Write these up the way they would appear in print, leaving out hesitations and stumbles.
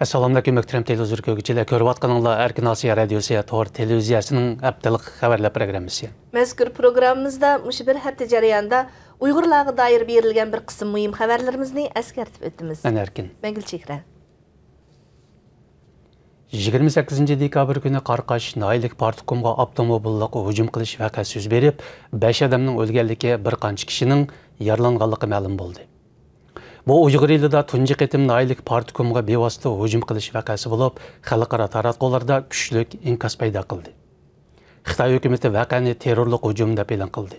Assalamu alaykum muhtaram televizor ko'rguvchilar. Ko'rib atqaninglar Erkin Asiya radiosi Tor televiziyasining haftalik xabarlar programmasi. Mazkur programmamizda mush bir hafta jarayonida Uyg'urlarga doir berilgan bir qism muhim xabarlarimizni eskartib o'tamiz. Men Erkin. Mengil Chekra. 28 dekabr kuni Qarqash Naylik Partikumga avtomobillik hujum qilish vaqasi yuz berib, 5 odamning o'lganligi, bir qancha kishining yaralanganligi ma'lum bo'ldi. Bu Uyg'ur elida tunji qitim Naylik Partikumga bevosita hujum qilish vaqasi bo'lib, xalqaro taratqularda kuchli inkas paydo qildi. Xitoy hukumatı vaqani terrorlik hujum deb e'lon qildi.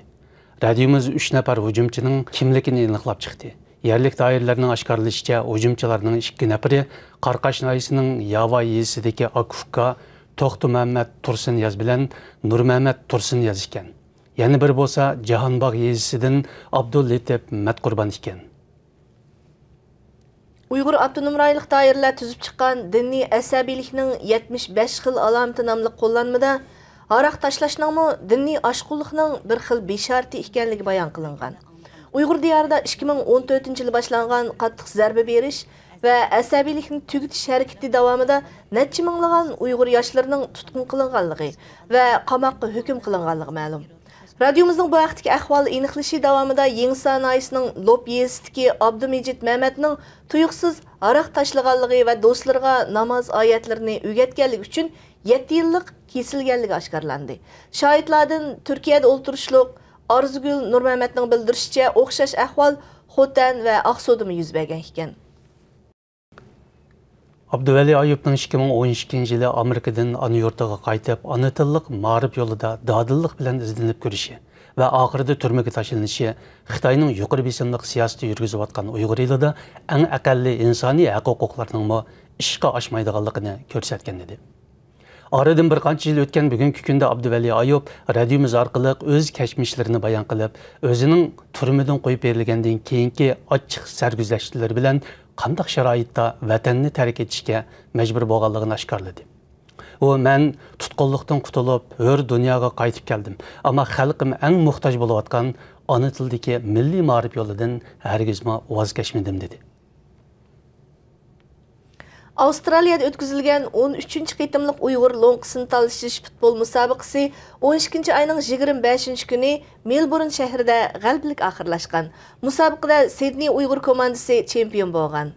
Radiomiz 3 nafar hujumchining kimligini aniqlab chiqdi. Yerlik doiralarning oshkorlashicha, hujumchilarning 2 nafari Qarqash noyisining Yava yezisidagi Akufka To'xtu Muhammad Tursun yoz bilan Nur Muhammad Tursun yoz ekan. Yana bir bo'lsa Jahonbog' yezisidan Abdullatif Matqurban ekan. Uyg'ur avtonom rayonlik doiralar tuzib chiqqan diniy asabiylikning 75 xil alomati nomli qo'llanmada aroq tashlashning diniy oshqullikning bir xil beshorati ekanligi bayon qilingan. Uyg'ur diyorida 2014-yil boshlangan qattiq zarba berish va asabiylikni tugutish harakati davomida necha minglagan Uyg'ur yoshlarining tutqun qilinganligi va qamoqqa hukm qilinganligi ma'lum. Radiomizning bu vaqtdagi ahvol aniqlashi davomida Yengsa noyisining Lop yezisidagi Abdumejid Mehmetning tuyuqsiz aroq tashlaganligi va do'stlarga namoz oyatlarini o'rgatganligi uchun 7 yillik kesilganligi oshkorlandi. Shohidlardan Turkiyada o'ltirishliq Arzugul Nur Muhammadning bildirishicha, o'xshash ahvol Xotan va Aqsudda yuz bergan ekan. Abduvali Ayubning 2012-yili Amerikadan ana yurtiga qaytib, ana tillik ma'rif yo'lida dadillik bilan izlanib ko'rishi va oxirida turmaga tashlanishi Xitoyning yuqori besimli siyosati yurgizayotgan Uyg'ur elida eng aqalli insoniy huquqlarning ishga oshmaydiganligini ko'rsatgan edi. Aradan bir qancha yil o'tgan bugungi kunda Abduvali Ayub radiomiz orqali o'z kashmishlarini bayon qilib, o'zining turmadan qo'yib berilgandan keyingi ochiq sarguzashtlari bilan qanday sharoitda vatanni tark etishga majbur bo'lganligini oshkorladi. Men tutqunlikdan qutulib, hur dunyoga qaytib keldim. Ammo xalqim eng muhtoj bo'layotgan ona tildagi milliy ma'rif yo'lidan hargizma voz kechmadim dedi. Avstraliyada o'tkazilgan 13-qitimliq Uyg'ur lo'nqisini talashish futbol musobaqasi 12 oyning 25 kuni Melbourne shahrida g'alabalik oxirlashgan. Musobaqada Sydney Uyg'ur komandasi chempion bo'lgan.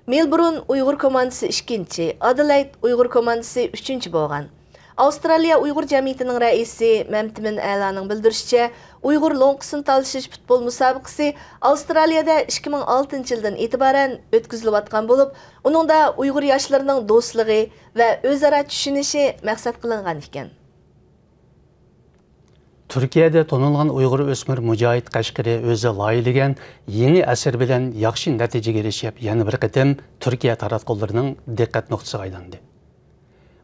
Melbourne Uyg'ur komandasi 2-chi, Adelaide Uyg'ur komandasi 3-chi bo'lgan. Avstraliya Uyg'ur jamiyatining raisi Mamtimin A'laning bildirishicha, Uyg'ur lo'nqisini talashish futbol musobaqasi Avstraliyada 2006-yildan e'tiboran o'tkazilayotgan bo'lib, uningda Uyg'ur yoshlarining do'stligi va o'zaro tushunishi maqsad qilingan ekan. Turkiyada tonilgan Uyg'ur o'smir Mujohid Qashqari o'zi loyihlagan yangi asar bilan yaxshi natijaga erishib, yana bir qatim Turkiya taratqullarining diqqat nuqtasiga aylandi.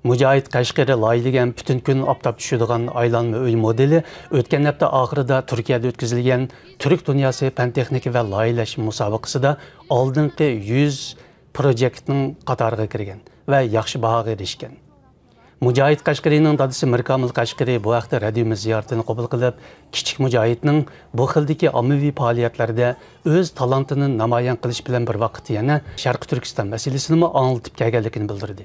Mujohid Qashqari loyihlagan butun kun oftob tushadigan aylanma uy modeli o'tgan hafta oxirida Turkiyada o'tkazilgan Turk dunyosi fan texnika va loyihalash musobaqasida oldingi 100 proyektning qatoriga kirgan va yaxshi bahoga erishgan. Mujohid Qashqarining dadasi Mirkamil Qashqari bu vaqtda radiomiz ziyoratini qabul qilib, kichik Mujohidning bu xildagi ommaviy faoliyatlarda o'z talantini namoyon qilish bilan bir vaqt yana Sharq Turkiston masalasini anglitib kelganligini bildirdi.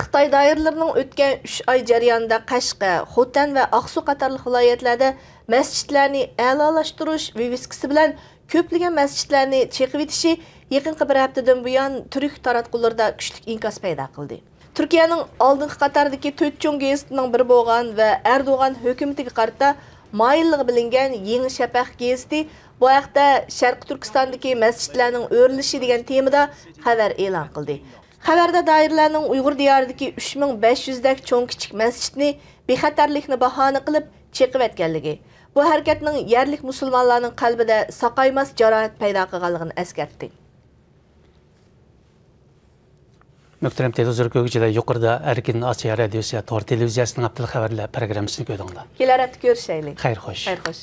Xitoy doiralarining o'tgan 3 oy jarayonida Qashqa, Xotan va Aqsu qatorli viloyatlarda masjidlarni a'lolashtirish viviskasi bilan ko'plagan masjidlarni chekib etishi yaqinqi bir haftadan buyon turk taratqularida kuchli inkas paydo qildi. Turkiyaning oldingi qatordagi 4 cho'ng gazetining biri bo'lgan va Erdo'g'an hukumatiga qarata moyilligi bilingan Yangi Shafaq gazeti bu haqda Sharq Turkistondagi masjidlarning o'rilishi degan temada xabar e'lon qildi. Xabarda doiralarning Uyg'ur diyoridagi 3500 dak cho'ng kichik masjidni bexatarlikni bahona qilib chekib etganligi, bu harakatning yerlik musulmonlarning qalbida saqaymas jarohat paydo qilganligini eskartdi. Muhtaram televizor ko'rguvchilar, yuqorida Erkin Asiya radiosi Tor televiziyasining haftalik xabarlar programmasini ko'rdinglar. Kelar hafta ko'rishaylik. Xayr xo'sh. Xayr xo'sh.